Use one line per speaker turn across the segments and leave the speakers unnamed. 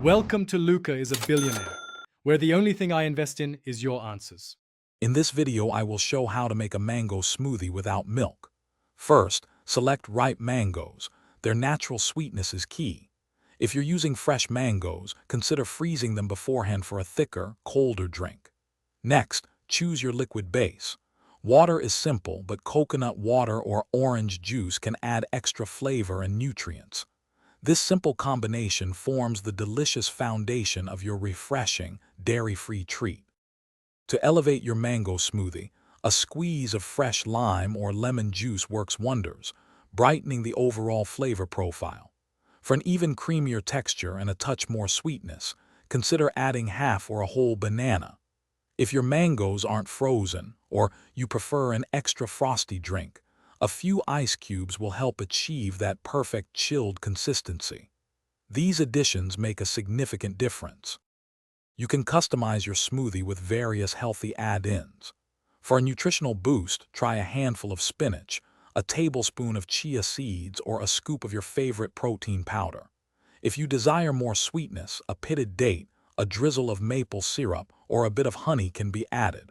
Welcome to Luca is a Billionaire, where the only thing I invest in is your answers.
In this video, I will show how to make a mango smoothie without milk. First, select ripe mangoes. Their natural sweetness is key. If you're using fresh mangoes, consider freezing them beforehand for a thicker, colder drink. Next, choose your liquid base. Water is simple, but coconut water or orange juice can add extra flavor and nutrients. This simple combination forms the delicious foundation of your refreshing, dairy-free treat. To elevate your mango smoothie, a squeeze of fresh lime or lemon juice works wonders, brightening the overall flavor profile. For an even creamier texture and a touch more sweetness, consider adding half or a whole banana. If your mangoes aren't frozen, or you prefer an extra frosty drink, a few ice cubes will help achieve that perfect chilled consistency. These additions make a significant difference. You can customize your smoothie with various healthy add-ins. For a nutritional boost, try a handful of spinach, a tablespoon of chia seeds, or a scoop of your favorite protein powder. If you desire more sweetness, a pitted date, a drizzle of maple syrup, or a bit of honey can be added.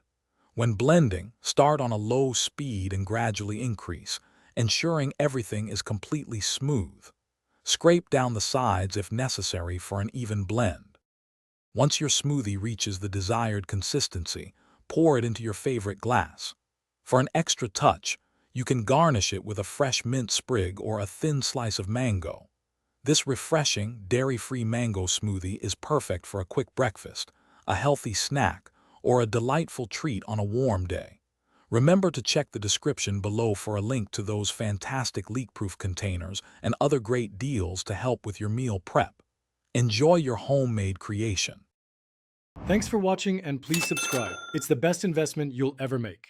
When blending, start on a low speed and gradually increase, ensuring everything is completely smooth. Scrape down the sides if necessary for an even blend. Once your smoothie reaches the desired consistency, pour it into your favorite glass. For an extra touch, you can garnish it with a fresh mint sprig or a thin slice of mango. This refreshing, dairy-free mango smoothie is perfect for a quick breakfast, a healthy snack, or a delightful treat on a warm day. Remember to check the description below for a link to those fantastic leak-proof containers and other great deals to help with your meal prep. Enjoy your homemade creation.
Thanks for watching and please subscribe. It's the best investment you'll ever make.